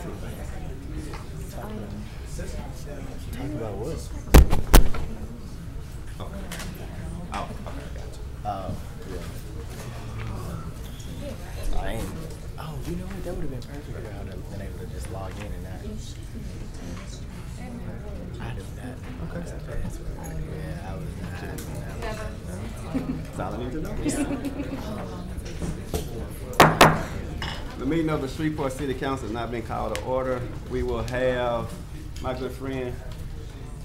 Talk about what? Oh, okay, gotcha. I ain't. Oh, you know what? That would have been perfect. I would have been able to just log in and that. I do that. Okay. That's password. Yeah, I was not. That's all I need to know. The meeting of the Shreveport City Council has not been called to order. We will have my good friend,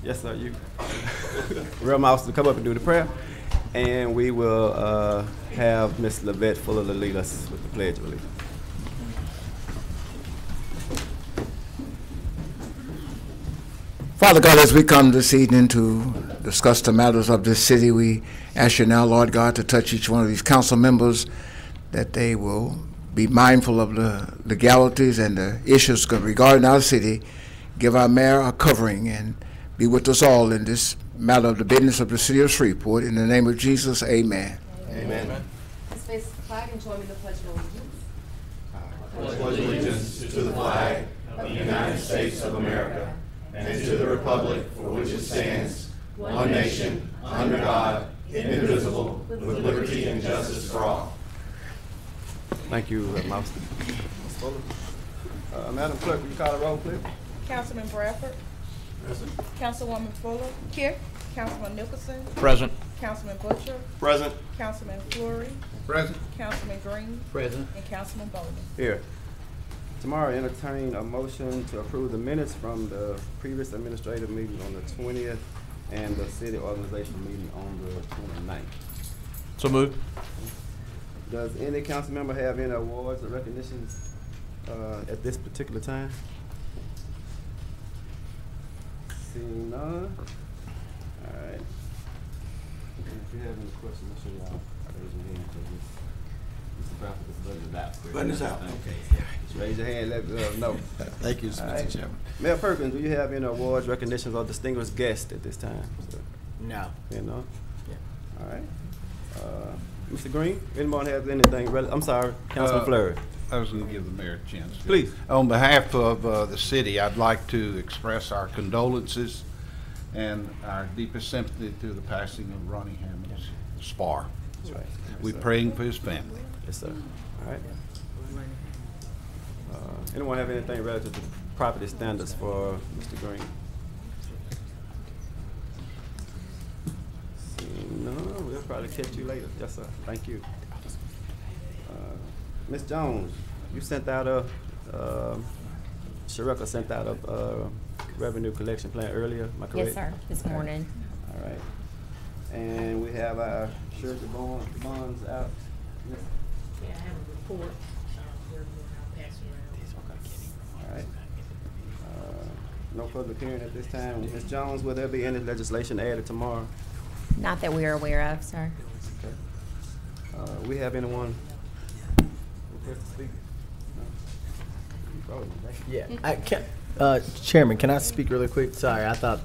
yes sir, you, Real Mouse to come up and do the prayer. And we will have Ms. Lavette Fuller to lead us with the Pledge of Allegiance. Father God, as we come this evening to discuss the matters of this city, we ask you now, Lord God, to touch each one of these council members, that they will be mindful of the legalities and the issues regarding our city. Give our mayor a covering and be with us all in this matter of the business of the city of Shreveport. In the name of Jesus, amen. Amen. Let's face the flag and join me in the Pledge of Allegiance. I pledge allegiance to the flag of the United States of America and to the republic for which it stands, one nation, under God, indivisible, with liberty and justice for all. Thank you, Mouse. Ms. Fuller. Madam Clerk, will you call the roll, please? Councilman Bradford. Present. Councilwoman Fuller. Here. Councilman Nicholson. Present. Councilman Butcher. Present. Councilman Fleury. Present. Councilman Green. Present. And Councilman Bowman. Here. Tomorrow, entertain a motion to approve the minutes from the previous administrative meeting on the 20th and the city organization meeting on the 29th. So moved. Does any council member have any awards or recognitions at this particular time? Seeing none. All right. And if you have any questions, make sure y'all raise your hand, because Mr. Bradford is button is out. Button is out. Okay. Just raise your hand, let us know. Thank you, All Mr. right. Chairman. Mayor Perkins, do you have any awards, recognitions, or distinguished guests at this time? Sir? No. You know? Yeah. All right. Mr. Green, anyone have anything? I'm sorry, Councilman Fleury. I was going to give the mayor a chance. Please. On behalf of the city, I'd like to express our condolences and our deepest sympathy to the passing of Ronnie Hammond's spar. That's right. We're Yes, sir. praying for his family. Yes, sir. All right. Anyone have anything relative to property standards for Mr. Green? Seeing none, we'll probably catch you later. Yes, sir. Thank you. Ms. Jones, you sent out a, Shreveport sent out a revenue collection plan earlier, am I correct? Yes, sir, this morning. All right. And we have our surety bonds out. Yes. Yeah, I have a report. I'll pass around. All right. No public hearing at this time. Ms. Jones, will there be any legislation added tomorrow? Not that we are aware of, sir. Okay. We have anyone request to speak? No? Yeah. Chairman, can I speak really quick? Sorry, I thought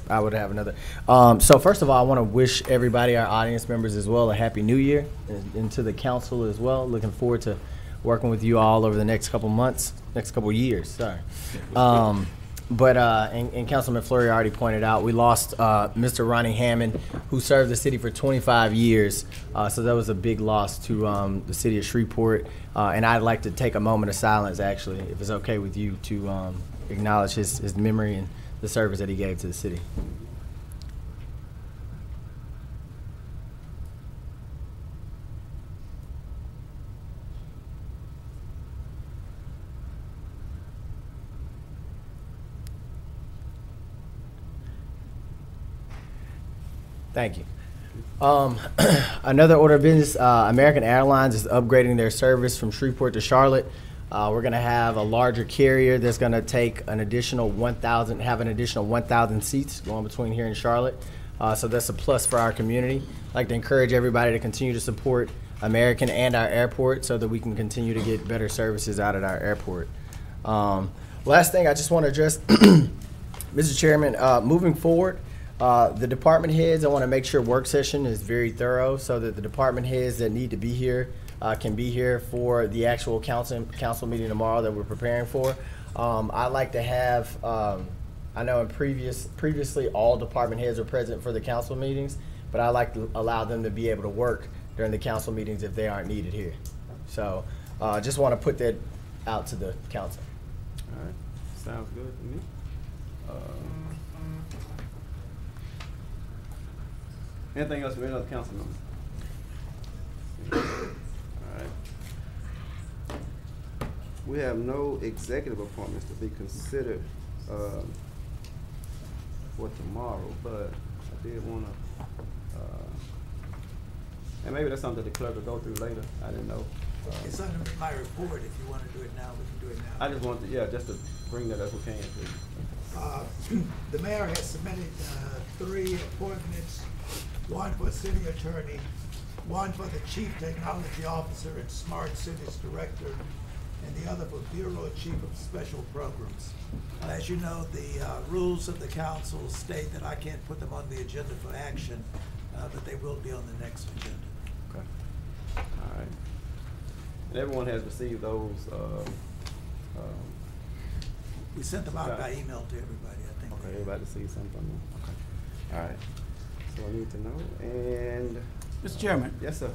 I would have another. So first of all, I want to wish everybody, our audience members as well, a happy new year, and to the council as well. Looking forward to working with you all over the next couple months, next couple years, sorry. And Councilman Fleury already pointed out, we lost Mr. Ronnie Hammond, who served the city for 25 years. So that was a big loss to the city of Shreveport. And I'd like to take a moment of silence, actually, if it's okay with you, to acknowledge his memory and the service that he gave to the city. Thank you. Another order of business, American Airlines is upgrading their service from Shreveport to Charlotte. We're going to have a larger carrier that's going to take an additional 1,000 seats going between here and Charlotte. So that's a plus for our community. I'd like to encourage everybody to continue to support American and our airport so that we can continue to get better services out at our airport. Last thing I just want to address, Mr. Chairman, moving forward, the department heads, I want to make sure work session is very thorough so that the department heads that need to be here can be here for the actual council meeting tomorrow that we're preparing for. I'd like to have, I know previously all department heads are present for the council meetings, but I like to allow them to be able to work during the council meetings if they aren't needed here. So just want to put that out to the council. All right, sounds good to me. Anything else from any other council member? All right. We have no executive appointments to be considered for tomorrow, but I did want to, and maybe that's something the clerk will go through later. I didn't know. It's under my report. If you want to do it now, we can do it now. I just wanted to, yeah, just to bring that up we can, please. The mayor has submitted 3 appointments, one for city attorney, one for the chief technology officer and smart cities director, and the other for bureau chief of special programs. As you know, the rules of the council state that I can't put them on the agenda for action, but they will be on the next agenda. Okay. All right. And everyone has received those. We sent them out Got by it. email to everybody, I think. Okay, everybody see something from them? Okay. All right. So I need to know. And Mr. Chairman. yes, sir.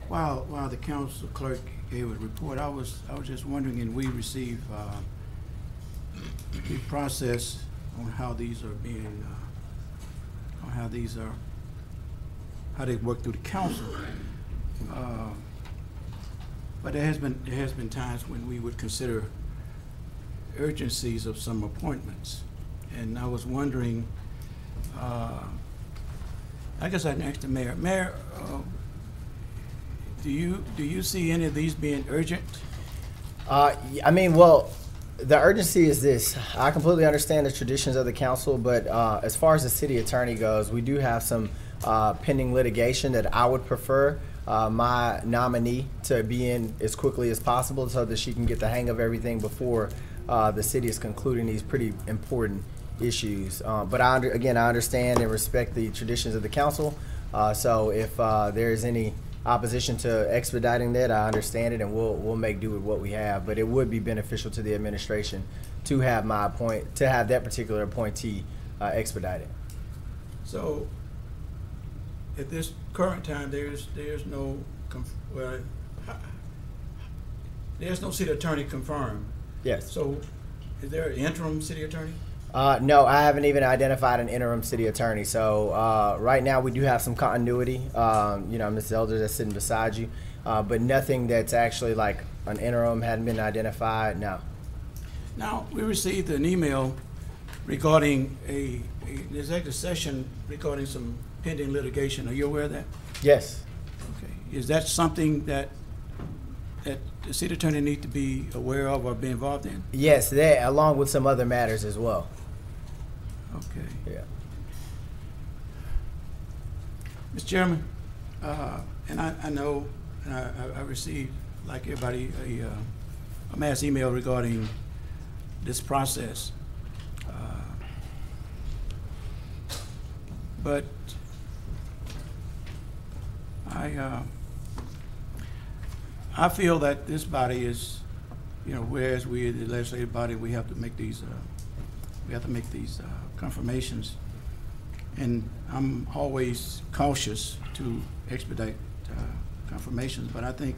While the council clerk gave a report, I was just wondering, and we received the process on how these are being, on how they work through the council. But there has been times when we would consider urgencies of some appointments, and I was wondering. I guess I'd ask the mayor. Mayor, do you see any of these being urgent? I mean, well, the urgency is this. I completely understand the traditions of the council, but as far as the city attorney goes, we do have some pending litigation that I would prefer my nominee to be in as quickly as possible so that she can get the hang of everything before the city is concluding these pretty important issues. But again, I understand and respect the traditions of the council. So if there is any opposition to expediting that, I understand it, and we'll make do with what we have. But it would be beneficial to the administration to have that particular appointee expedited. So at this current time, there's no city attorney confirmed. Yes. So is there an interim city attorney? No, I haven't even identified an interim city attorney. So right now we do have some continuity. Mrs. Elder that's sitting beside you, but nothing that's actually like an interim hadn't been identified. No. Now, we received an email regarding an executive session regarding some pending litigation. Are you aware of that? Yes. Okay. Is that something that the city attorney need to be aware of or be involved in? Yes, that along with some other matters as well. Okay. Yeah. Mr. Chairman, and I know, and I received, like everybody, a mass email regarding this process. But I feel that this body is, whereas we, the legislative body, we have to make these confirmations, and I'm always cautious to expedite confirmations. But I think,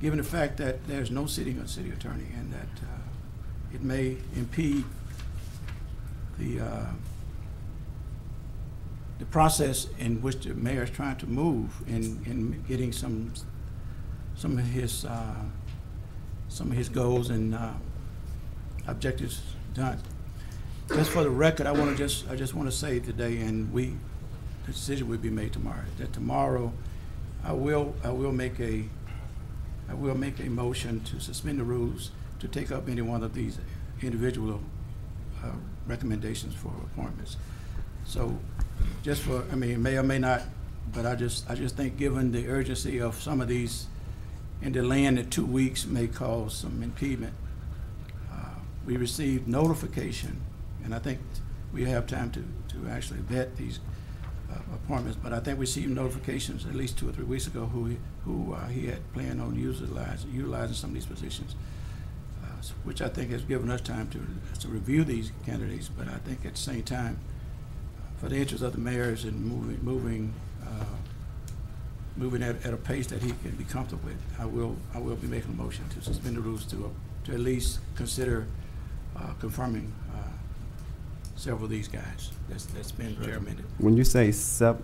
given the fact that there's no sitting city attorney, and that it may impede the process in which the mayor is trying to move in getting some of his goals and objectives done. Just for the record, I just want to say today, and the decision will be made tomorrow. That tomorrow, I will make a motion to suspend the rules to take up any one of these individual recommendations for appointments. So, it may or may not, but I just think, given the urgency of some of these, and delaying it 2 weeks may cause some impediment. We received notification, and I think we have time to actually vet these appointments, but I think we received notifications at least 2 or 3 weeks ago who he had planned on utilizing some of these positions, which I think has given us time to review these candidates. But I think at the same time, for the interest of the mayors and moving at a pace that he can be comfortable with, I will be making a motion to suspend the rules to at least consider confirming several of these guys that's been recommended. When you say Go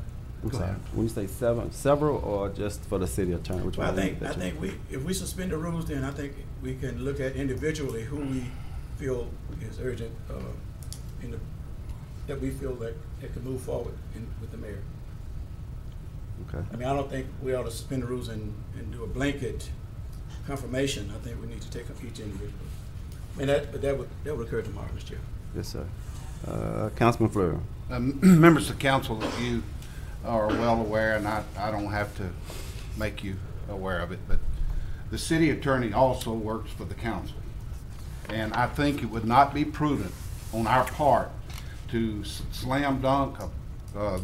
ahead. when you say several or just for the city attorney? Which Well, one I think if we suspend the rules, then I think we can look at individually who we feel is urgent, that we feel that it can move forward with the mayor. Okay. I mean, I don't think we ought to suspend the rules and do a blanket confirmation. I think we need to take up each individual. And that would occur tomorrow, Mr. Chair. Yes, sir. Councilman Fleury. Members of council, you are well aware, and I don't have to make you aware of it, but the city attorney also works for the council. And I think it would not be prudent on our part to slam dunk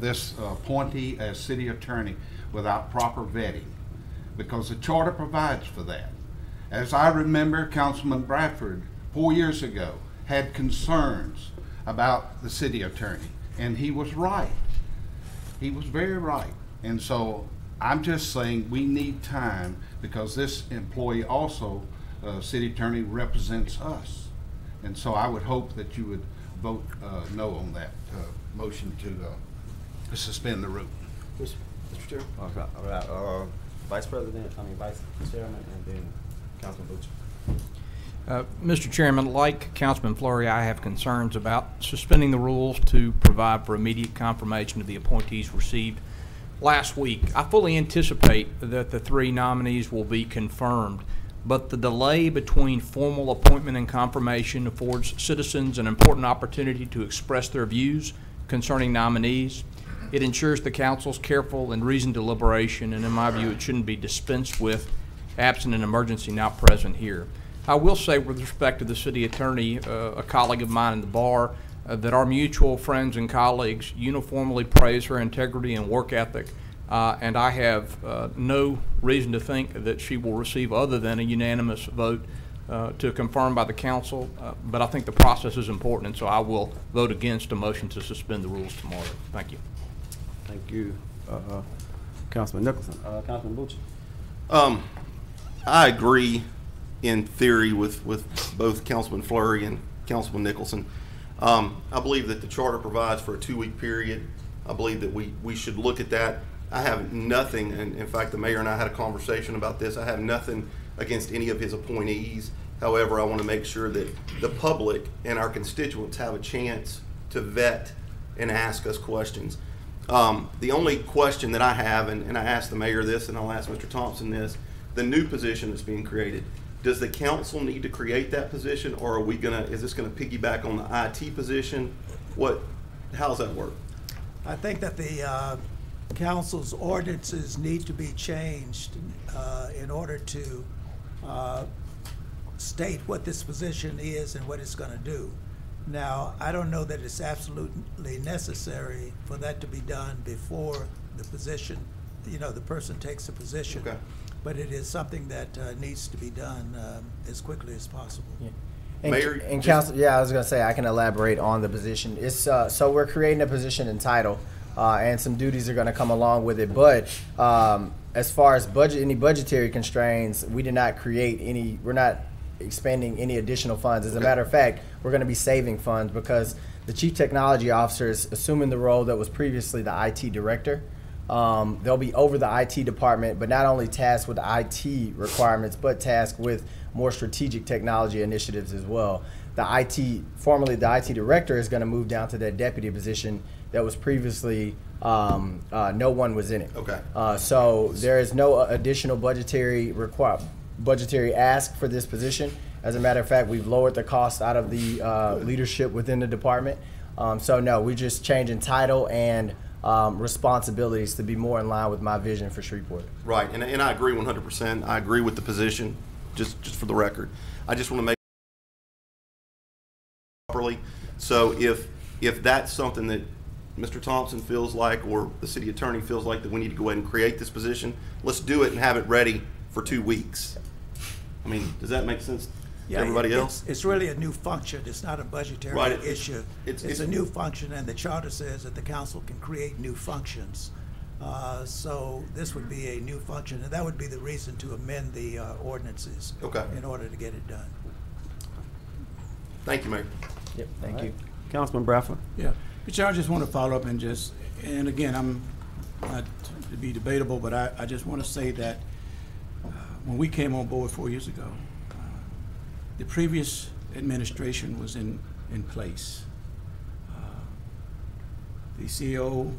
this appointee as city attorney without proper vetting, because the charter provides for that. As I remember, Councilman Bradford 4 years ago had concerns about the city attorney, and he was right. He was very right. And so I'm just saying we need time, because this employee also, city attorney, represents us. And so I would hope that you would vote no on that motion to suspend the rule. Mr. Chair. Okay. All right. Vice Chairman, and then Councilman Butcher. Mr. Chairman, like Councilman Fleury, I have concerns about suspending the rules to provide for immediate confirmation of the appointees received last week. I fully anticipate that the 3 nominees will be confirmed, but the delay between formal appointment and confirmation affords citizens an important opportunity to express their views concerning nominees. It ensures the council's careful and reasoned deliberation, and in my view, it shouldn't be dispensed with absent an emergency not present here. I will say, with respect to the city attorney, a colleague of mine in the bar, that our mutual friends and colleagues uniformly praise her integrity and work ethic, and I have no reason to think that she will receive other than a unanimous vote to confirm by the council, but I think the process is important, and so I will vote against a motion to suspend the rules tomorrow. Thank you. Thank you, Councilman Nicholson. Councilman Butcher. I agree in theory with both Councilman Fleury and Councilman Nicholson. I believe that the charter provides for a 2-week period. I believe that we should look at that. I have nothing, and in fact the mayor and I had a conversation about this, I have nothing against any of his appointees. However, I want to make sure that the public and our constituents have a chance to vet and ask us questions. The only question that I have, and I asked the mayor this and I'll ask Mr. Thompson this, the new position that's being created, does the council need to create that position, or is this gonna piggyback on the IT position? How's that work? I think that the council's ordinances need to be changed in order to state what this position is and what it's going to do. Now, I don't know that it's absolutely necessary for that to be done before the position, the person takes a position. Okay. But it is something that needs to be done as quickly as possible. Yeah. Mayor, And council, yeah, I was gonna say, I can elaborate on the position. It's so we're creating a position and title, and some duties are gonna come along with it. But as far as any budgetary constraints, we did not create any. We're not expending any additional funds. As a matter of fact, we're gonna be saving funds because the chief technology officer is assuming the role that was previously the IT director. They'll be over the IT department, but not only tasked with the IT requirements, but tasked with more strategic technology initiatives as well. Formerly the IT director, is going to move down to that deputy position that was previously, no one was in it. Okay. So there is no additional budgetary ask for this position. As a matter of fact, we've lowered the cost out of the leadership within the department. So no, we're just changing title and responsibilities to be more in line with my vision for Shreveport. Right, and I agree 100%. I agree with the position, just for the record. I just want to make properly. So if that's something that Mr. Thompson feels like, or the city attorney feels like, that we need to go ahead and create this position, let's do it and have it ready for 2 weeks. I mean, does that make sense to everybody else? It's really a new function. It's not a budgetary Right. issue. It's a new function, and the charter says that the council can create new functions. So this would be a new function, and that would be the reason to amend the ordinances in order to get it done. Thank you, Mayor. Yep, thank you. Councilman Bradford? Yeah, but I just want to follow up and again, I'm not to be debatable, but I just want to say that when we came on board 4 years ago, the previous administration was in place. The CEO,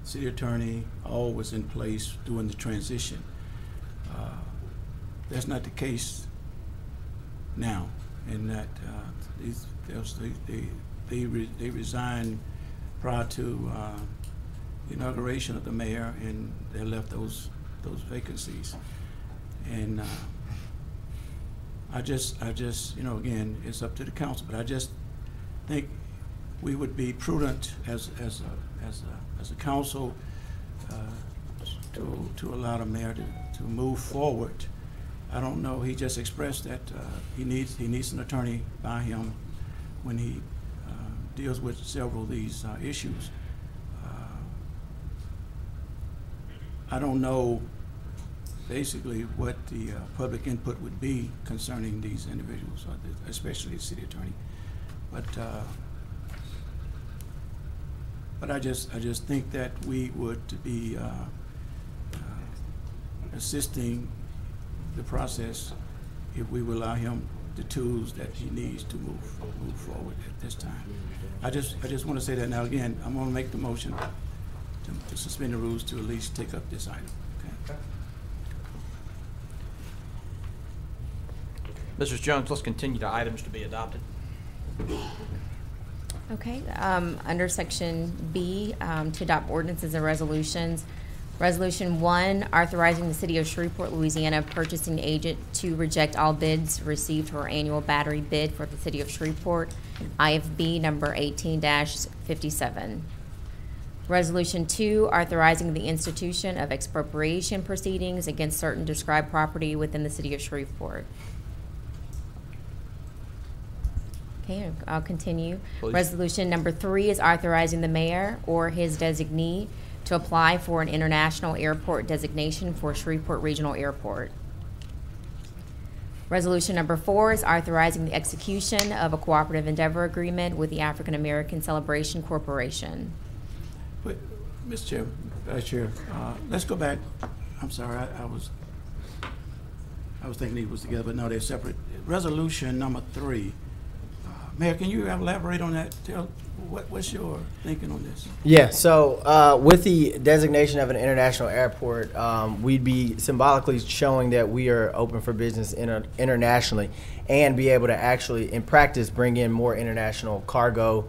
city attorney, all was in place during the transition. That's not the case now, in that they resigned prior to the inauguration of the mayor, and they left those vacancies. And I just, again, it's up to the council, but I just think we would be prudent as a council to allow the mayor to move forward. I don't know, he just expressed that he needs an attorney by him when he deals with several of these issues. I don't know basically what the public input would be concerning these individuals, especially the city attorney. But I just think that we would be assisting the process if we will allow him the tools that he needs to move forward at this time. I just want to say that now. Again, I'm going to make the motion to suspend the rules to at least take up this item. Okay. Mrs. Jones, let's continue to items to be adopted. Okay, under section B, to adopt ordinances and resolutions. Resolution 1, authorizing the city of Shreveport, Louisiana purchasing agent to reject all bids received for annual battery bid for the city of Shreveport, IFB number 18-57. Resolution 2, authorizing the institution of expropriation proceedings against certain described property within the city of Shreveport. Okay, I'll continue. Please. Resolution number 3 is authorizing the mayor or his designee to apply for an international airport designation for Shreveport Regional Airport. Resolution number 4 is authorizing the execution of a cooperative endeavor agreement with the African American Celebration Corporation. But, Mr. Chair, Vice Chair, let's go back. I'm sorry, I was thinking these was together, but no, they're separate. Resolution number 3. Mayor, can you elaborate on that? What's your thinking on this? Yeah, so with the designation of an international airport, we'd be symbolically showing that we are open for business internationally and be able to actually, in practice, bring in more international cargo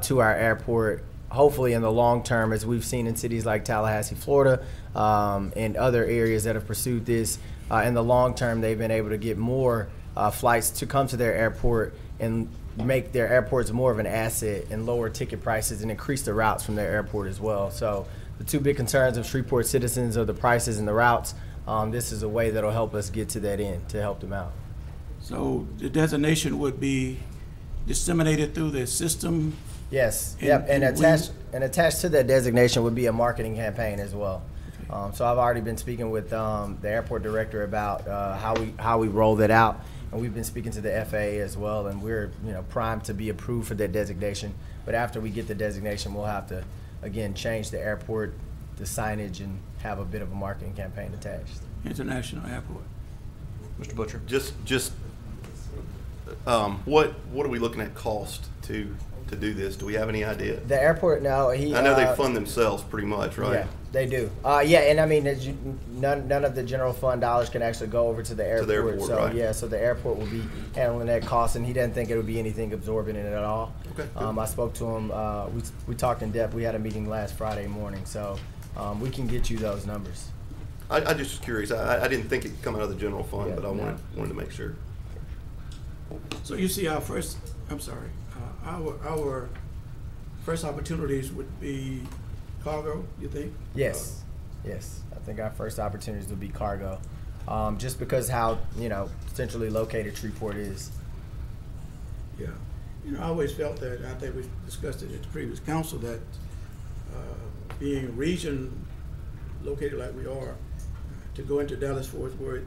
to our airport, hopefully in the long term, as we've seen in cities like Tallahassee, Florida, and other areas that have pursued this. In the long term, they've been able to get more flights to come to their airport and make their airports more of an asset and lower ticket prices and increase the routes from their airport as well. So the two big concerns of Shreveport citizens are the prices and the routes. This is a way that'll help us get to that end, to help them out. So the designation would be disseminated through the system? Yes, yep, and attached to that designation would be a marketing campaign as well. So I've already been speaking with the airport director about how we roll that out. And we've been speaking to the FAA as well, and we're primed to be approved for that designation. But after we get the designation, we'll have to, again, change the airport, the signage, and have a bit of a marketing campaign attached. International airport. Mr. Butcher. Just what are we looking at cost to do this? Do we have any idea? The airport, no. I know they fund themselves pretty much, right? Yeah, they do. Yeah, and I mean, none of the general fund dollars can actually go over to the airport. To the airport, so right. yeah, so the airport will be handling that cost, and he doesn't think it would be anything absorbent in it at all. Okay. I spoke to him. We talked in depth. We had a meeting last Friday morning, so we can get you those numbers. I just was curious. I didn't think it could come out of the general fund, Yeah, but I no. wanted to make sure. So you see our first opportunities would be cargo, you think? Yes, yes. I think our first opportunities would be cargo, just because how, centrally located Shreveport is. Yeah. I always felt that, I think we discussed it at the previous council, that being a region located like we are, to go into Dallas, Fort Worth,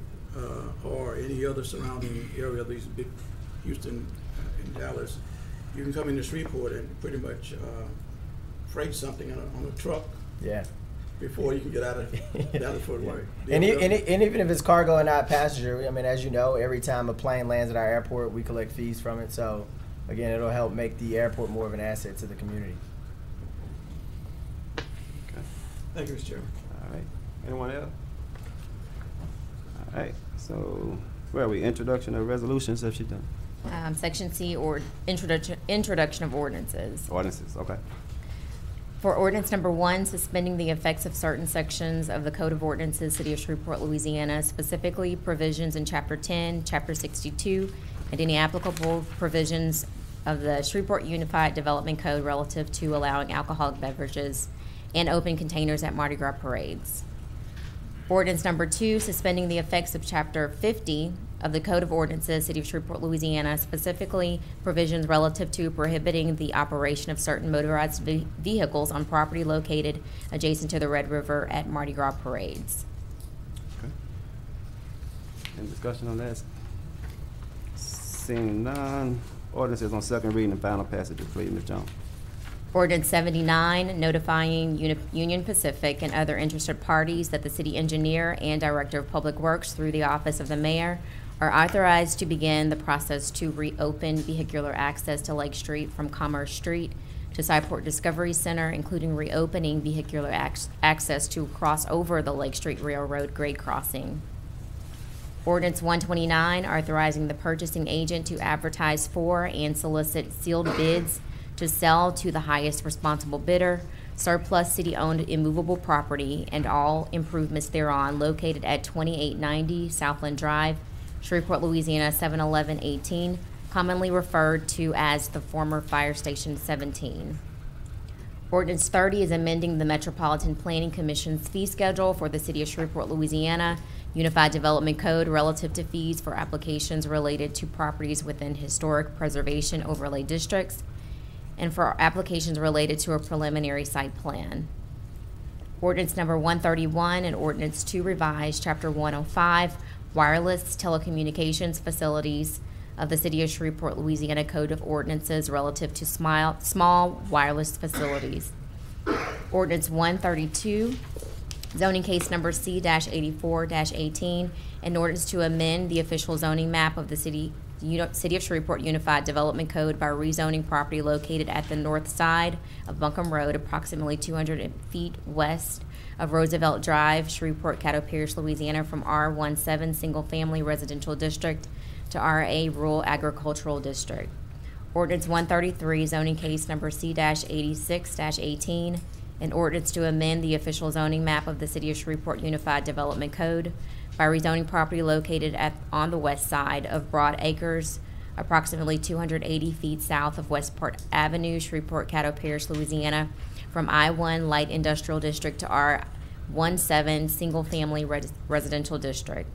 or any other surrounding area, these big Houston and Dallas, you can come into Shreveport and pretty much freight something on a truck. Yeah. Before you can get out of Dallas, Fort Worth. And even if it's cargo and not passenger, I mean, as you know, every time a plane lands at our airport, we collect fees from it. So, again, it'll help make the airport more of an asset to the community. Okay. Thank you, Mr. Chairman. All right. Anyone else? All right. So, where are we? Introduction of resolutions. Have she done? Section C, or introduction of ordinances. Ordinances. Okay. For ordinance number 1, suspending the effects of certain sections of the Code of Ordinances, City of Shreveport, Louisiana, specifically provisions in Chapter 10, Chapter 62, and any applicable provisions of the Shreveport Unified Development Code relative to allowing alcoholic beverages and open containers at Mardi Gras parades. Ordinance number 2, suspending the effects of Chapter 50 of the Code of Ordinances, City of Shreveport, Louisiana, specifically provisions relative to prohibiting the operation of certain motorized vehicles on property located adjacent to the Red River at Mardi Gras parades. Okay. Any discussion on that? Seeing none, ordinances on second reading and final passage, please, Ms. Jones. Ordinance 79, notifying Union Pacific and other interested parties that the city engineer and director of public works through the office of the mayor are authorized to begin the process to reopen vehicular access to Lake Street from Commerce Street to Skyport Discovery Center, including reopening vehicular access to cross over the Lake Street Railroad grade crossing. Ordinance 129, authorizing the purchasing agent to advertise for and solicit sealed bids to sell to the highest responsible bidder surplus city-owned immovable property and all improvements thereon located at 2890 Southland Drive, Shreveport, Louisiana 71118, commonly referred to as the former Fire Station 17. Ordinance 30 is amending the Metropolitan Planning Commission's fee schedule for the City of Shreveport, Louisiana Unified Development Code relative to fees for applications related to properties within historic preservation overlay districts and for applications related to a preliminary site plan. Ordinance number 131 and Ordinance 2 revised, Chapter 105, wireless telecommunications facilities of the City of Shreveport, Louisiana Code of Ordinances relative to small wireless facilities. Ordinance 132, zoning case number C-84-18, an ordinance to amend the official zoning map of the City of Shreveport Unified Development Code by rezoning property located at the north side of Buncombe Road, approximately 200 feet west of Roosevelt Drive, Shreveport, Caddo Parish, Louisiana, from R17 Single Family Residential District to RA Rural Agricultural District. Ordinance 133, zoning case number C-86-18, an ordinance to amend the official zoning map of the City of Shreveport Unified Development Code by rezoning property located on the west side of Broad Acres, approximately 280 feet south of Westport Avenue, Shreveport, Caddo Parish, Louisiana, from I-1 Light Industrial District to R17 Single Family Residential District.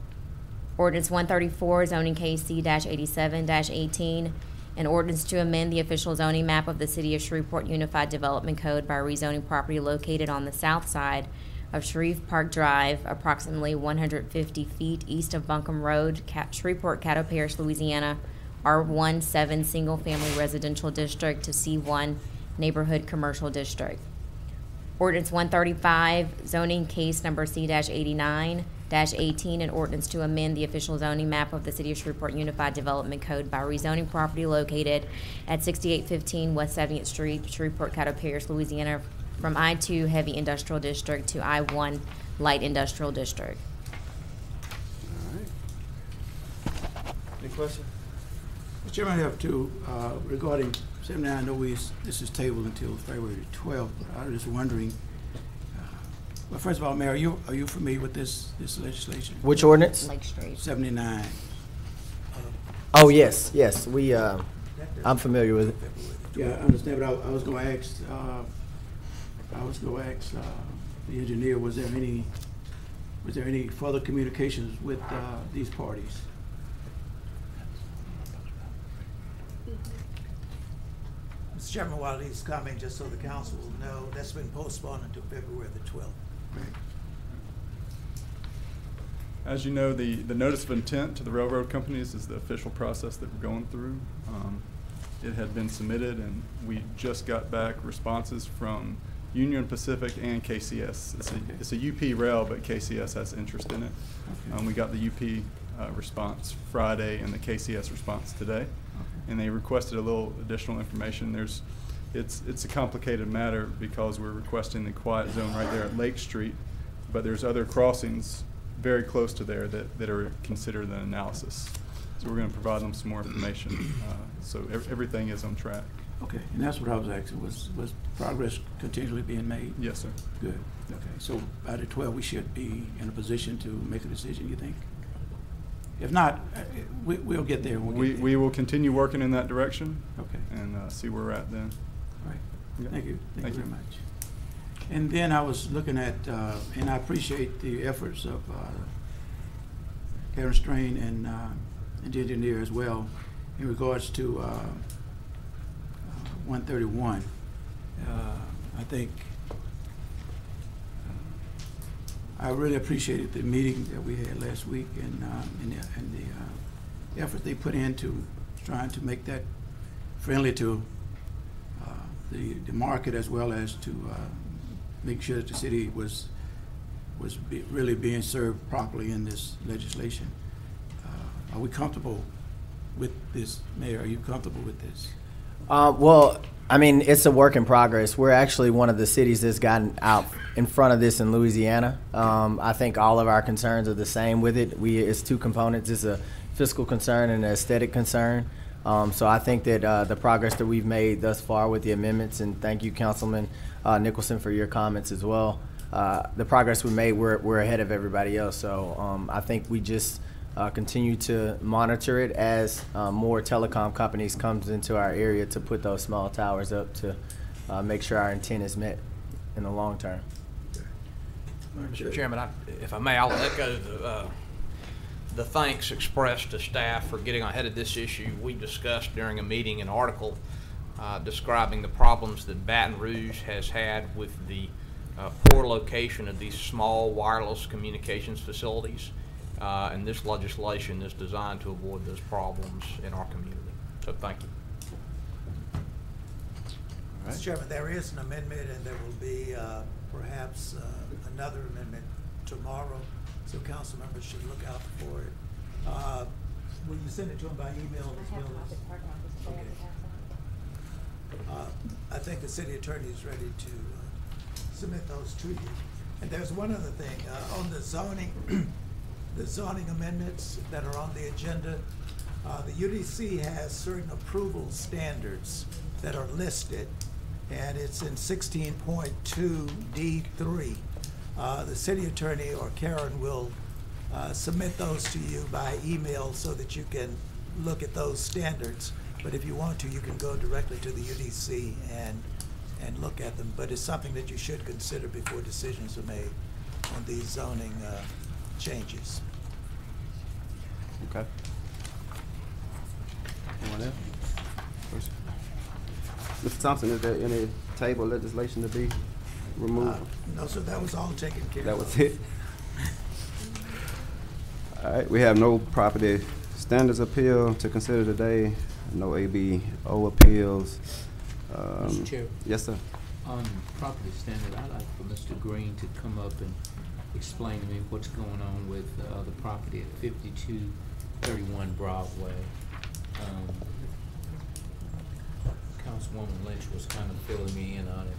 Ordinance 134, zoning case C-87-18, an ordinance to amend the official zoning map of the City of Shreveport Unified Development Code by rezoning property located on the south side of Shreve Park Drive, approximately 150 feet east of Buncombe Road, Shreveport, Caddo Parish, Louisiana, R17 Single Family Residential District to C1 Neighborhood Commercial District. Ordinance 135, zoning case number C-89-18, an ordinance to amend the official zoning map of the City of Shreveport Unified Development Code by rezoning property located at 6815 West 70th Street, Shreveport, Caddo Parish, Louisiana, from I-2 Heavy Industrial District to I-1 Light Industrial District. All right. Any questions? Mr. Chairman, I have two regarding 79. I know this is tabled until February 12th, but I was just wondering. Well, first of all, Mayor, are you familiar with this legislation? Which ordinance? Lake Street. 79. Oh, yes, yes. I'm familiar with it. Yeah, I understand, but I was gonna ask, the engineer, was there any further communications with, these parties? Mr. Chairman, while he's coming, just so the council will know, that's been postponed until February the 12th. As you know, the notice of intent to the railroad companies is the official process that we're going through. It had been submitted, and we just got back responses from Union Pacific and KCS. It's a UP rail, but KCS has interest in it. We got the UP response Friday and the KCS response today, and they requested a little additional information. It's a complicated matter because we're requesting the quiet zone right there at Lake Street, but there's other crossings very close to there that are considered an analysis. So we're going to provide them some more information. So everything is on track. Okay, and that's what I was asking, was progress continually being made? Yes, sir. Good, okay. So by the 12th, we should be in a position to make a decision, you think? If not, we'll get there. We will continue working in that direction. Okay. And see where we're at then. All right. Yeah. Thank you. Thank you very much. And then I was looking at, and I appreciate the efforts of Karen Strain and the engineer as well in regards to 131. I think I really appreciated the meeting that we had last week and the effort they put into trying to make that friendly to the market, as well as to make sure that the city was really being served properly in this legislation. Are we comfortable with this, Mayor? Are you comfortable with this? Well, I mean, it's a work in progress. We're actually one of the cities that's gotten out in front of this in Louisiana. I think all of our concerns are the same with it. It's two components. It's a fiscal concern and an aesthetic concern. So I think that the progress that we've made thus far with the amendments, and thank you, Councilman Nicholson, for your comments as well. The progress we made, we're ahead of everybody else. So I think we just continue to monitor it as more telecom companies comes into our area to put those small towers up to make sure our intent is met in the long term. Mr. Chairman, if I may, I'll echo the thanks expressed to staff for getting ahead of this issue. We discussed during a meeting an article describing the problems that Baton Rouge has had with the poor location of these small wireless communications facilities. And this legislation is designed to avoid those problems in our community. So thank you. Right. Mr. Chairman, there is an amendment, and there will be perhaps another amendment tomorrow, so council members should look out for it. Will you send it to them by email as well as? Okay. I think the city attorney is ready to submit those to you. And there's one other thing on the zoning. The zoning amendments that are on the agenda, the UDC has certain approval standards that are listed, and it's in 16.2 D3. The city attorney or Karen will submit those to you by email so that you can look at those standards. But if you want to, you can go directly to the UDC and look at them. But it's something that you should consider before decisions are made on these zoning changes. Okay. Anyone else? Mr. Thompson, is there any table legislation to be removed? No, sir, that was all taken care of. That was it? All right, we have no property standards appeal to consider today, no ABO appeals. Mr. Chair. Yes, sir. On property standard, I'd like for Mr. Green to come up and explain to me what's going on with the property at 5231 Broadway. Councilwoman Lynch was kind of filling me in on it.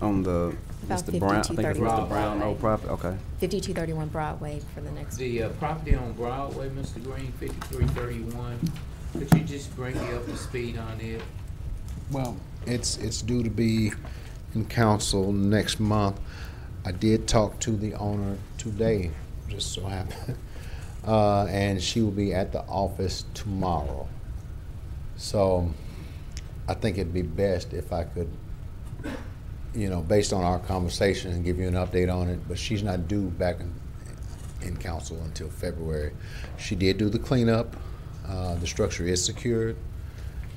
On the Mr. Brown, I think it's Mr. Brown old property. Okay. 5231 Broadway for the next. The property on Broadway, Mr. Green, 5331. Could you just bring me up to speed on it? Well, it's due to be in council next month. I did talk to the owner today, just so happened, and she will be at the office tomorrow. So I think it'd be best if I could, you know, based on our conversation, and give you an update on it, but she's not due back in council until February. She did do the cleanup. The structure is secured.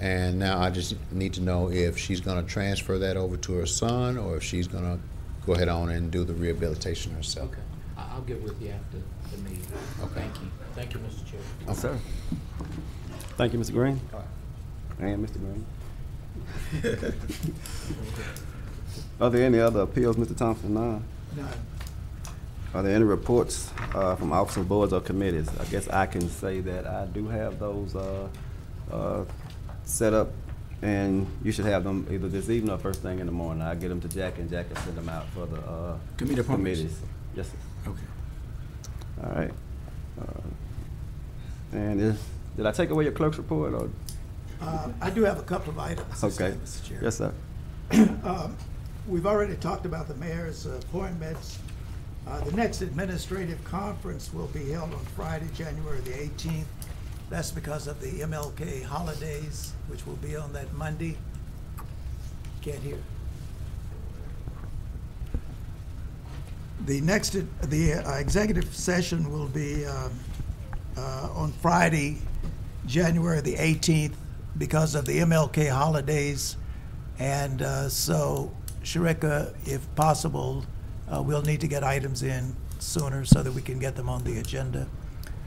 And now I just need to know if she's going to transfer that over to her son, or if she's going to go ahead on and do the rehabilitation herself. Okay. I'll get with you after the meeting. Okay. Thank you. Thank you, Mr. Chair. Yes, sir. Thank you, Mr. Green. And Mr. Green. Are there any other appeals, Mr. Thompson? None. Are there any reports from officers, boards, or committees? I guess I can say that I do have those set up, and you should have them either this evening or first thing in the morning. I'll get them to Jack, and Jack can send them out for the committees. Yes, sir. Okay. All right. And did I take away your clerk's report? Or? I do have a couple of items. Okay. Mr. Chair. Yes, sir. We've already talked about the mayor's appointments. The next administrative conference will be held on Friday, January the 18th. That's because of the MLK holidays, which will be on that Monday. Can't hear. The next, executive session will be on Friday, January the 18th, because of the MLK holidays. And so, Sharika, if possible, we'll need to get items in sooner so that we can get them on the agenda.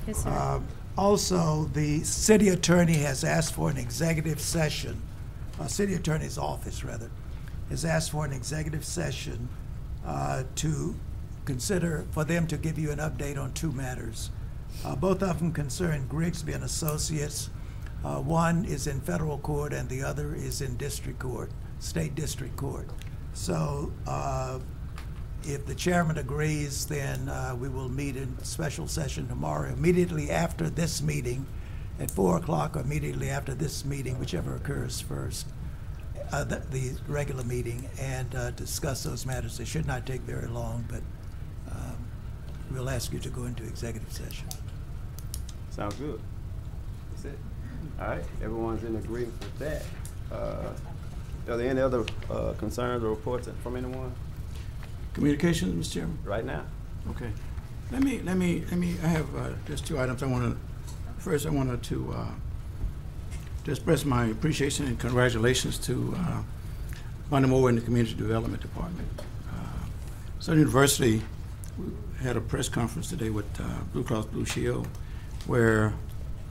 Yes, sir. Also, the city attorney has asked for an executive session, city attorney's office, rather, has asked for an executive session to consider, for them to give you an update on two matters. Both of them concern Grigsby and Associates. One is in federal court and the other is in district court, state district court. So if the chairman agrees, then we will meet in special session tomorrow, immediately after this meeting at 4 o'clock, or immediately after this meeting, whichever occurs first, the regular meeting, and discuss those matters. It should not take very long, but we'll ask you to go into executive session. Sounds good. That's it. All right. Everyone's in agreement with that. Are there any other concerns or reports from anyone? Communications, Mr. Chairman? Right now. Okay. Let me, I have just two items I want to, first I wanted to express my appreciation and congratulations to Bonnie Moore in the Community Development Department. Southern University had a press conference today with Blue Cross Blue Shield, where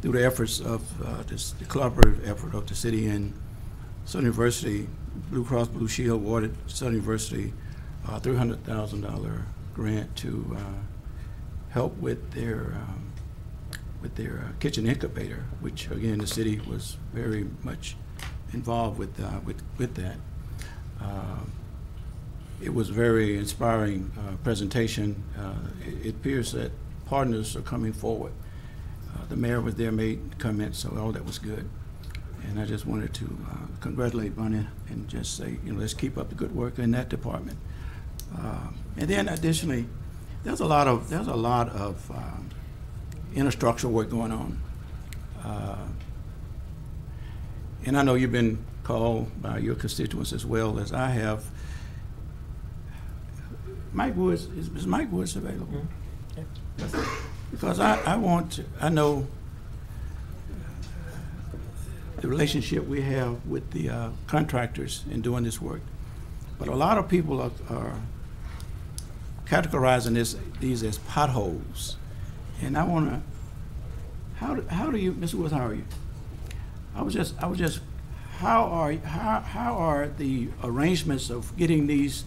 through the efforts of the collaborative effort of the city and Southern University, Blue Cross Blue Shield awarded Southern University $300,000 grant to help with their kitchen incubator, which again the city was very much involved with that. It was a very inspiring presentation. It appears that partners are coming forward. The mayor was there, made comments, so all that was good. And I just wanted to congratulate Bonnie and just say, you know, let's keep up the good work in that department. And then additionally, there's a lot of infrastructural work going on. And I know you've been called by your constituents as well as I have. Mike Woods, is Mike Woods available? Mm-hmm. Because I know the relationship we have with the contractors in doing this work. But a lot of people are categorizing these as potholes. And I want to, how do you, Mr. Woods, how are you? I was just, how are the arrangements of getting these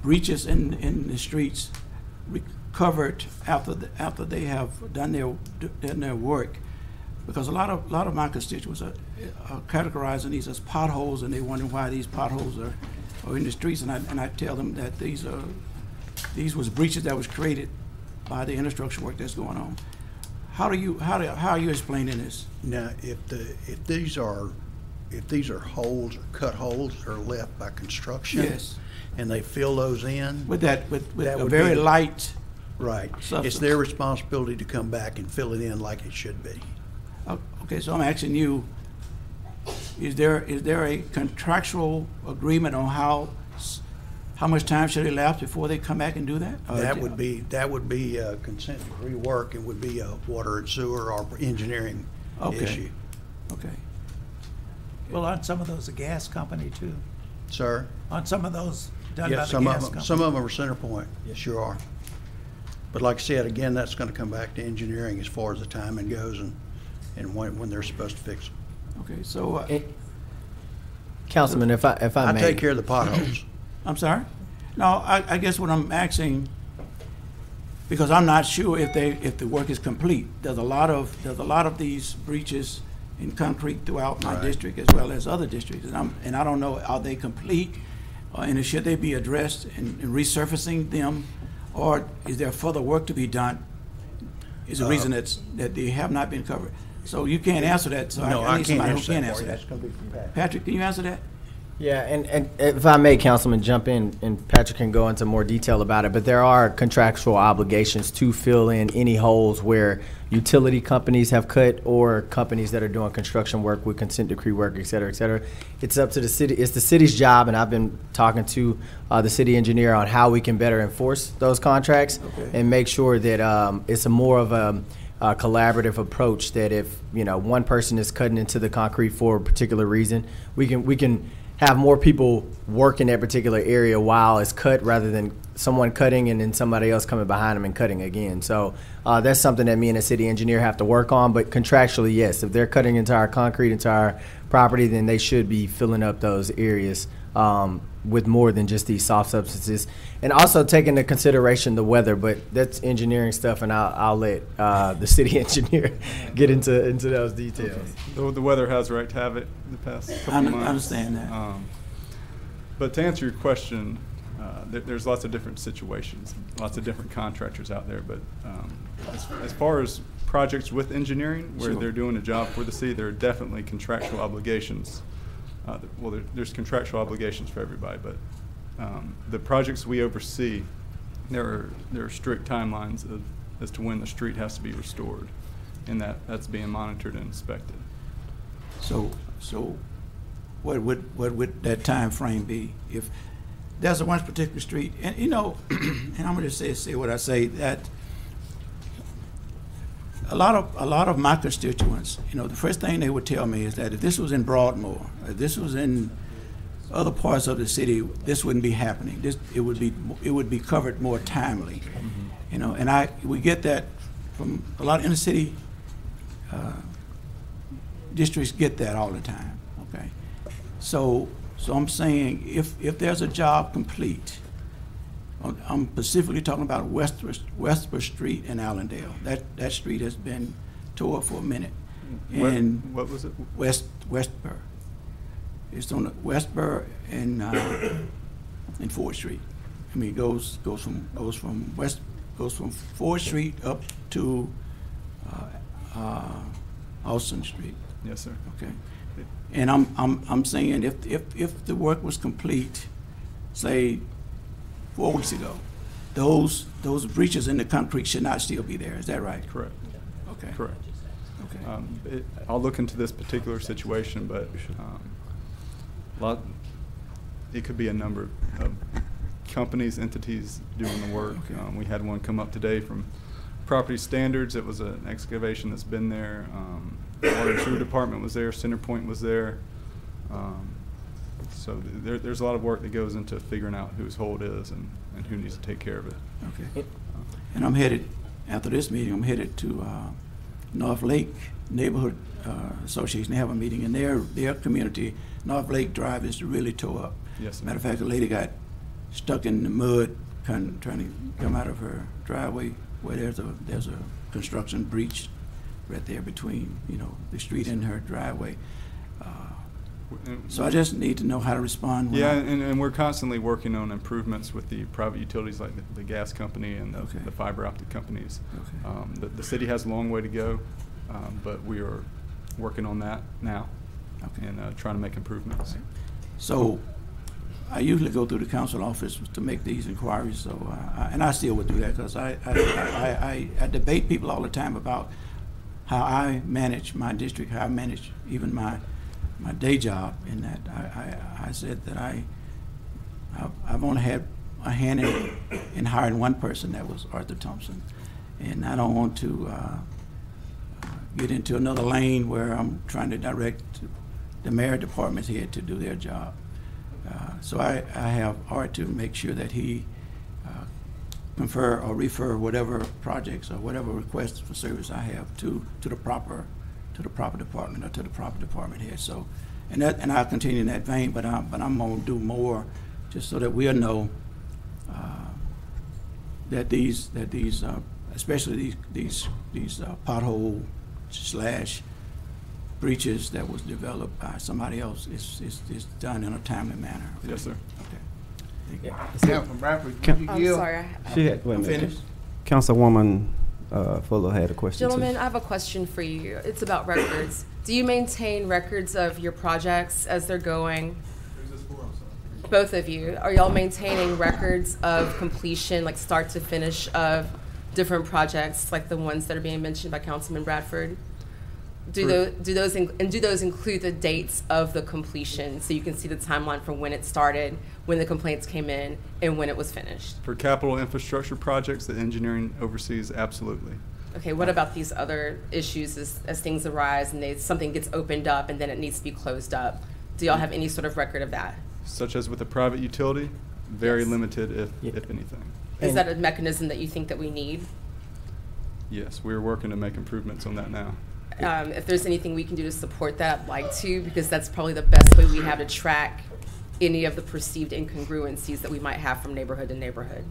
breaches in the streets recovered after they have done their work? Because a lot of my constituents are categorizing these as potholes, and they wonder why these potholes are in the streets. And I tell them that these was breaches that was created by the infrastructure work that's going on. How are you explaining this? Now, if these are holes or cut holes that are left by construction, yes, and they fill those in with a very light, right, substance. It's their responsibility to come back and fill it in like it should be. Okay, so I'm asking you, is there a contractual agreement on how much time should elapse before they come back and do that? That would be a consent decree work. It would be a water and sewer or engineering issue. Okay. Well, aren't some of those a gas company too? Sir? Aren't some of those done by Yeah, the some gas of them, company? some of them are CenterPoint, sure are. But like I said, again, that's gonna come back to engineering as far as the timing goes and when they're supposed to fix them. Okay, so, Councilman, if I I may. take care of the potholes. I'm sorry? No, I guess what I'm asking, because I'm not sure if the work is complete. There's a lot of these breaches in concrete throughout my district as well as other districts, and I don't know, are they complete? And should they be addressed and resurfacing them, or is there further work to be done? Is the reason that they have not been covered? So you can't answer that, so No, I I need can't somebody who answer can that answer for you. that. That's gonna be from Pat. Patrick, can you answer that? Yeah, and if I may, Councilman, jump in, and Patrick can go into more detail about it, but there are contractual obligations to fill in any holes where utility companies have cut or companies that are doing construction work with consent decree work, et cetera, et cetera. It's up to the city. It's the city's job, and I've been talking to the city engineer on how we can better enforce those contracts and make sure that it's a more of a collaborative approach, that if one person is cutting into the concrete for a particular reason, we can have more people work in that particular area while it's cut, rather than someone cutting and then somebody else coming behind them and cutting again. So that's something that me and the city engineer have to work on. But contractually, yes, if they're cutting into our concrete, into our property, then they should be filling up those areas with more than just these soft substances, and also taking into consideration the weather. But that's engineering stuff, and I'll let the city engineer get into those details. The weather has right to have it the past couple months. I understand that. But to answer your question, there's lots of different situations, lots of different contractors out there. But as far as projects with engineering, where they're doing a job for the city, there are definitely contractual obligations. Well, there's contractual obligations for everybody, but the projects we oversee, there are strict timelines as to when the street has to be restored, and that's being monitored and inspected. So what would that time frame be? If there's one particular street, and and I'm going to say what I say, that a lot of my constituents, the first thing they would tell me is that if this was in Broadmoor, if this was in other parts of the city, this wouldn't be happening. It would be covered more timely, And we get that from a lot of inner city districts get that all the time. Okay, so I'm saying if there's a job complete, I'm specifically talking about Westbrook Street in Allendale. That street has been tore up for a minute. And what was it? Westbrook. It's on the Westbrook and 4th Street. I mean, it goes from 4th Street up to Austin Street. Yes, sir. Okay. And I'm saying if the work was complete, say 4 weeks ago, those breaches in the concrete should not still be there. Is that right? Correct. Okay. Correct. Okay. I'll look into this particular situation, but it could be a number of companies, entities doing the work. Okay. We had one come up today from Property Standards. It was an excavation that's been there. Water and Sewer Department was there. CenterPoint was there. So there's a lot of work that goes into figuring out whose hole it is and who needs to take care of it. Okay. And I'm headed, after this meeting, I'm headed to North Lake Neighborhood Association. They have a meeting, and their community, North Lake Drive, is really tore up. Yes, sir. Matter of fact, a lady got stuck in the mud trying to come out of her driveway, where there's a construction breach right there between the street and her driveway. So I just need to know how to respond. Yeah, and we're constantly working on improvements with the private utilities like the gas company and the fiber optic companies. Okay. The city has a long way to go, but we are working on that now and trying to make improvements. Okay. So I usually go through the council office to make these inquiries, so and I still would do that, because I debate people all the time about how I manage my district, how I manage even my my day job in that. I said that I've only had a hand in hiring one person, that was Arthur Thompson, and I don't want to get into another lane where I'm trying to direct the mayor department head to do their job. So I have Art to make sure that he confer or refer whatever projects or whatever requests for service I have to the proper department or to the proper department head. So, and I'll continue in that vein, but I'm gonna do more just so that we'll know that these especially these pothole / breaches that was developed by somebody else is done in a timely manner. Yes, sir. Okay. Councilman Bradford, could you I'm yield? sorry. She had, wait a minute. Finished? Councilwoman Fuller had a question. Gentlemen, too. I have a question for you. It's about records. Do you maintain records of your projects as they're going? Both of you. Are y'all maintaining records of completion, like start to finish, of different projects, like the ones that are being mentioned by Councilman Bradford? Do those include the dates of the completion, so you can see the timeline from when it started, when the complaints came in, and when it was finished? For capital infrastructure projects that engineering oversees, absolutely. Okay, what about these other issues as things arise and something gets opened up and then it needs to be closed up? Do y'all have any sort of record of that? Such as with a private utility, very Yes. limited, if anything. Is that a mechanism that you think that we need? Yes, we're working to make improvements on that now. If there's anything we can do to support that, I'd like to, because that's probably the best way we have to track any of the perceived incongruencies that we might have from neighborhood to neighborhood.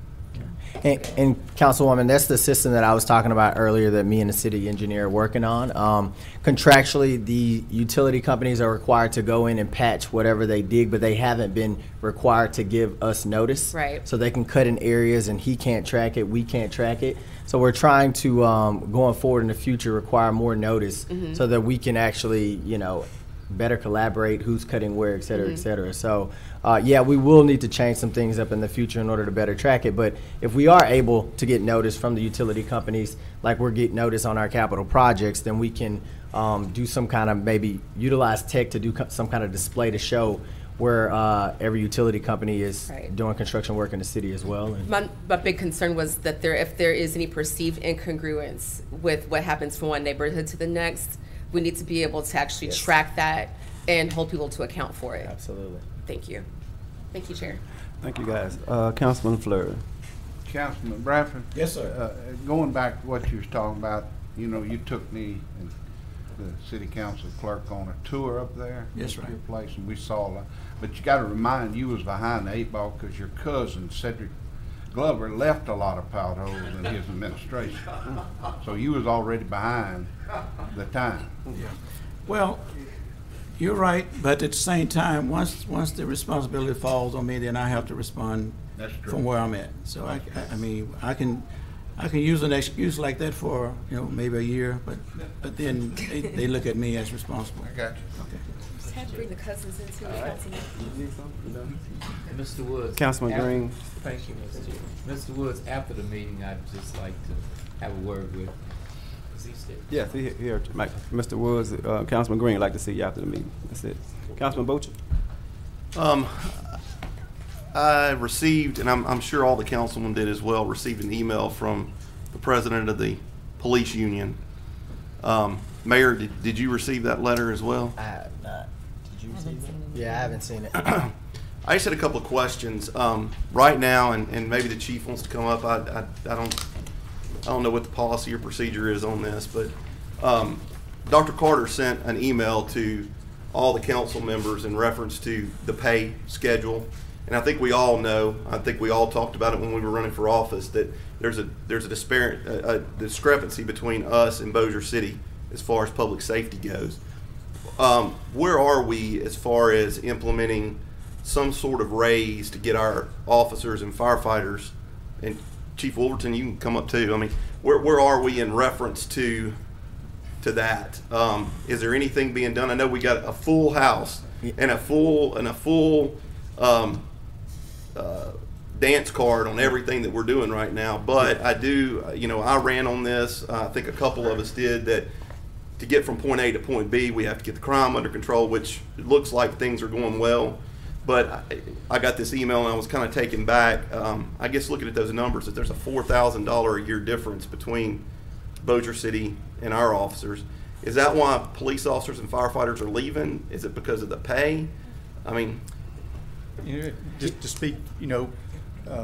And Councilwoman, that's the system that I was talking about earlier that me and the city engineer are working on. Contractually, the utility companies are required to go in and patch whatever they dig, but they haven't been required to give us notice. Right. So they can cut in areas and he can't track it, we can't track it. So we're trying to, going forward in the future, require more notice so that we can actually, better collaborate, who's cutting where, et cetera, et cetera. So, yeah, we will need to change some things up in the future in order to better track it. But if we are able to get notice from the utility companies, like we're getting notice on our capital projects, then we can do some kind of, maybe utilize tech to do some kind of display to show where every utility company is doing construction work in the city as well. And My big concern was that if there is any perceived incongruence with what happens from one neighborhood to the next, we need to be able to actually track that and hold people to account for it. Absolutely. Thank you. Thank you, Chair. Thank you, guys. Councilman Fleury. Councilman Bradford? Yes, sir. Going back to what you was talking about, you took me and the city council clerk on a tour up there. Yes, right. Your place, and we saw a lot. But you got to remind, you was behind the 8 ball because your cousin, Cedric Glover, left a lot of potholes in his administration. So you was already behind the time. Yeah. Well, you're right, but at the same time, once the responsibility falls on me, then I have to respond from where I'm at. So I mean, I can use an excuse like that for maybe a year, but then they look at me as responsible. I got you. Okay. Just had to bring the cousins into it, Councilman. You need something? Mr. Woods. Councilman Green. Thank you, Mr. Chair. Mr. Woods, after the meeting, I'd just like to have a word with. Is he still? Yes, here, Mr. Woods, Councilman Green, would like to see you after the meeting. That's it. Councilman Boucher. I received, and I'm sure all the councilmen did as well, received an email from the president of the police union. Mayor, did you receive that letter as well? I have not. Did you receive it? Yeah, I haven't seen it. I just had a couple of questions. Right now, and maybe the chief wants to come up, I don't know what the policy or procedure is on this, but Dr. Carter sent an email to all the council members in reference to the pay schedule. And I think we all know, I think we all talked about it when we were running for office, that there's a discrepancy between us and Bossier City as far as public safety goes. Where are we as far as implementing some sort of raise to get our officers and firefighters, and Chief Wolverton, you can come up too. I mean, where are we in reference to that? Is there anything being done? I know we got a full house and a full dance card on everything that we're doing right now, but I do, I ran on this, I think a couple of us did, that to get from point A to point B, we have to get the crime under control, which it looks like things are going well. But I got this email and I was kind of taken back. I guess looking at those numbers, that there's a $4,000 a year difference between Bossier City and our officers. Is that why police officers and firefighters are leaving? Is it because of the pay? I mean, you know, just to speak, you know,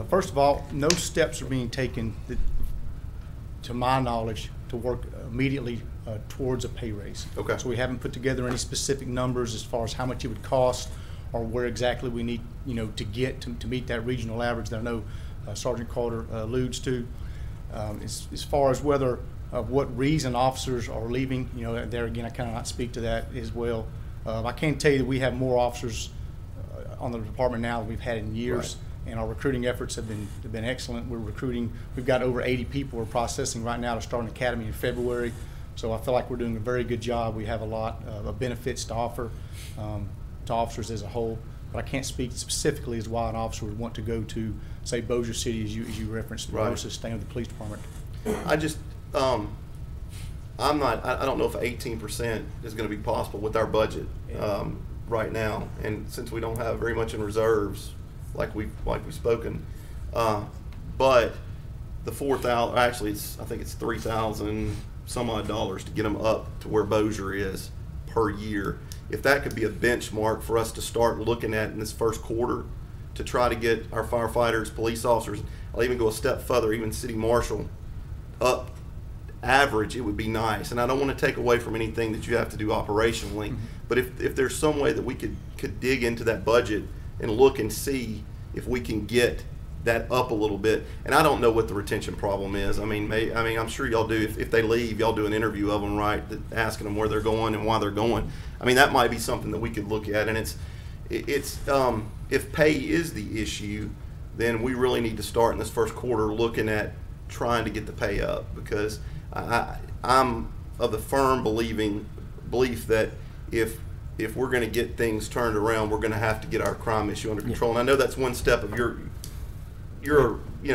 first of all, no steps are being taken that, to my knowledge, to work immediately towards a pay raise. Okay. So we haven't put together any specific numbers as far as how much it would cost or where exactly we need, you know, to get to meet that regional average that I know Sergeant Carter alludes to. As far as whether what reason officers are leaving, you know, there again, I cannot speak to that as well. I can tell you that we have more officers on the department now than we've had in years. Right. And our recruiting efforts have been excellent. We're recruiting, we've got over 80 people we're processing right now to start an academy in February. So I feel like we're doing a very good job. We have a lot of benefits to offer to officers as a whole, but I can't speak specifically as why an officer would want to go to, say, Bossier City, as you referenced, right, versus staying with the police department. I just, I don't know if 18% is going to be possible with our budget right now, and since we don't have very much in reserves, like we've spoken, but the $4,000, actually, I think it's $3,000 some odd dollars to get them up to where Bossier is per year. If that could be a benchmark for us to start looking at in this first quarter to try to get our firefighters, police officers, I'll even go a step further, even city marshal, up average, it would be nice. And I don't want to take away from anything that you have to do operationally, but if there's some way that we could dig into that budget and look and see if we can get that up a little bit. And I don't know what the retention problem is. I mean, I'm sure y'all do. If they leave, y'all do an interview of them, right? Asking them where they're going and why they're going. I mean, that might be something that we could look at. And it's if pay is the issue, then we really need to start in this first quarter looking at trying to get the pay up, because I'm of the firm belief that if we're going to get things turned around, we're going to have to get our crime issue under control. And I know that's one step of your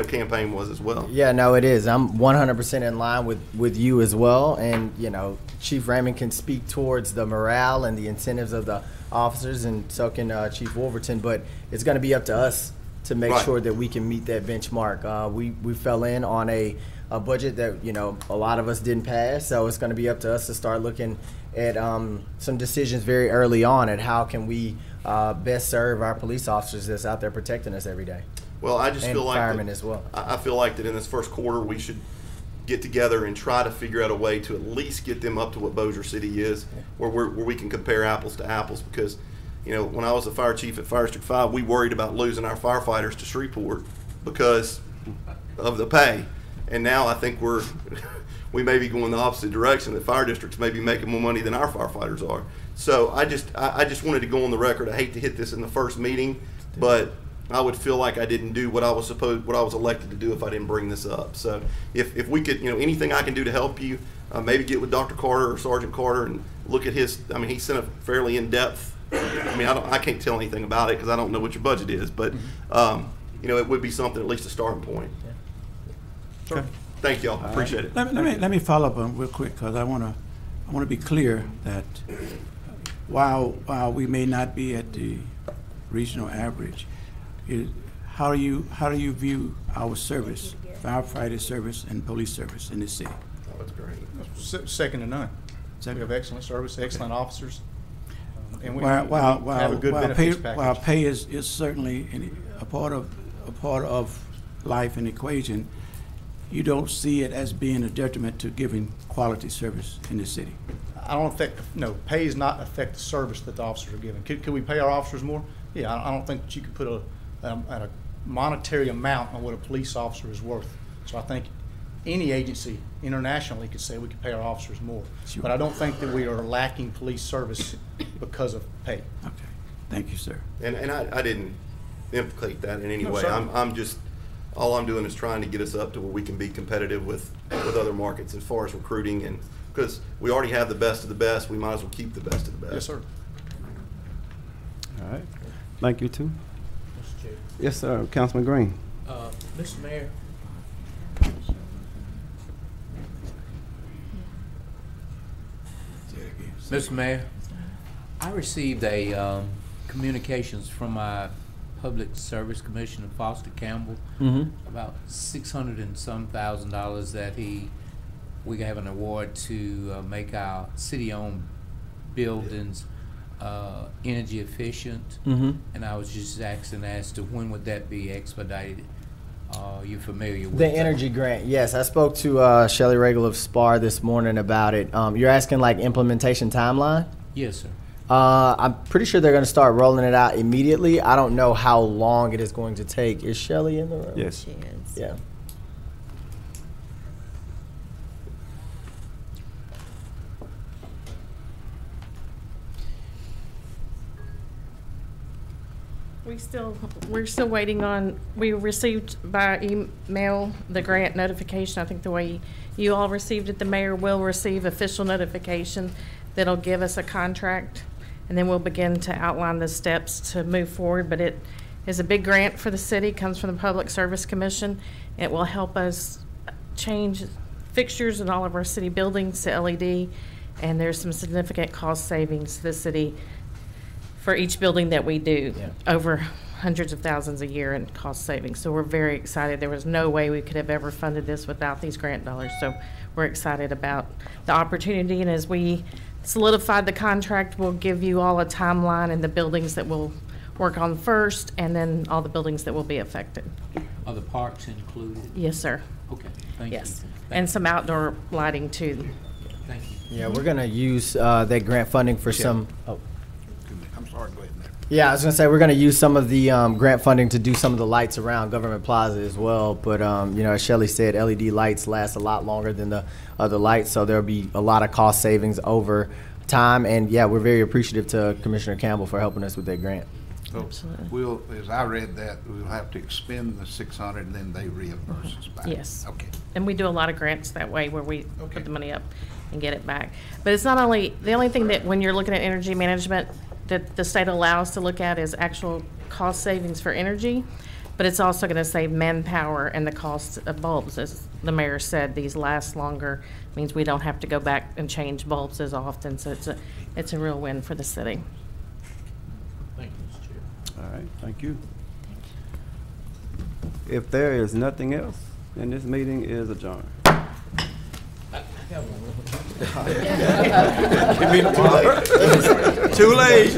campaign was as well. Yeah, no, it is. I'm 100% in line with you as well. And, you know, Chief Raymond can speak towards the morale and the incentives of the officers, and so can Chief Wolverton. But it's going to be up to us to make sure that we can meet that benchmark. We fell in on a budget that, you know, a lot of us didn't pass. So it's going to be up to us to start looking at some decisions very early on at how can we best serve our police officers that's out there protecting us every day. Well, I just feel like firemen as well. I feel like that in this first quarter we should get together and try to figure out a way to at least get them up to what Bossier City is, where we can compare apples to apples. Because, you know, when I was the fire chief at Fire District 5, we worried about losing our firefighters to Shreveport because of the pay, and now I think we may be going the opposite direction. That fire districts may be making more money than our firefighters are. So I just wanted to go on the record. I hate to hit this in the first meeting, but I would feel like I didn't do what I was elected to do if I didn't bring this up. So if we could, you know, anything I can do to help you, maybe get with Dr. Carter or Sergeant Carter and look at his. I mean, he sent a fairly in-depth. I mean, I can't tell anything about it because I don't know what your budget is, but you know, it would be something, at least a starting point. Sure. Okay. Thank y'all. Appreciate it. Let me follow up on real quick, because I want to be clear that while we may not be at the regional average, how do you view our service, firefighter service and police service in this city? Oh, that's great. Second to none. We have excellent service, excellent officers, and we while have a good benefits package. While pay is certainly a part of life and equation, you don't see it as being a detriment to giving quality service in the city. Pay does not affect the service that the officers are giving. Could we pay our officers more? Yeah, I don't think that you could put a monetary amount on what a police officer is worth. So I think any agency internationally could say we could pay our officers more. Sure. But I don't think that we are lacking police service because of pay. Okay, thank you, sir. And I didn't implicate that in any way. Certainly. I'm just, all I'm doing is trying to get us up to where we can be competitive with other markets as far as recruiting, and because we already have the best of the best, we might as well keep the best of the best. Yes, sir. All right. Thank you, too. Yes, sir. Councilman Green. Mr. Mayor. Mr. Mayor, I received a communications from my Public Service Commissioner, Foster Campbell, about $600 and some thousand that we have an award to make our city-owned buildings energy efficient. And I was just asking as to when would that be expedited? You're familiar with the that? energy grant? Yes, I spoke to Shelley Regal of SPAR this morning about it. You're asking like implementation timeline? Yes, sir. I'm pretty sure they're going to start rolling it out immediately. I don't know how long it is going to take. Is Shelley in the room? Yes. She is. Yeah. We're still waiting on, we received by email the grant notification. I think the way you all received it, the mayor will receive official notification that'll give us a contract, and then we'll begin to outline the steps to move forward. But it is a big grant for the city, comes from the Public Service Commission. It will help us change fixtures in all of our city buildings to LED, and there's some significant cost savings to the city for each building that we do, over hundreds of thousands a year in cost savings. So we're very excited. There was no way we could have ever funded this without these grant dollars. So we're excited about the opportunity. And as we solidified the contract, we'll give you all a timeline and the buildings that we'll work on first, and then all the buildings that will be affected. Are the parks included? Yes, sir. Okay, thank you. Yes, and some outdoor lighting too. Thank you. Yeah, we're going to use that grant funding for some. Oh. I'm sorry, go ahead. Yeah, I was going to say we're going to use some of the grant funding to do some of the lights around Government Plaza as well. But, you know, as Shelley said, LED lights last a lot longer than the other lights, so there'll be a lot of cost savings over time. And, yeah, we're very appreciative to Commissioner Campbell for helping us with that grant. So we'll, as I read that, we'll have to expend the 600 and then they reimburse us back. Yes. Okay. And we do a lot of grants that way where we put the money up and get it back. But it's not only, the only thing that when you're looking at energy management that the state allows to look at is actual cost savings for energy, but it's also going to save manpower and the cost of bulbs. As the mayor said, these last longer, means we don't have to go back and change bulbs as often. So it's a real win for the city. Thank you, Mr. Chair. All right, thank you. If there is nothing else, then this meeting is adjourned. Too late.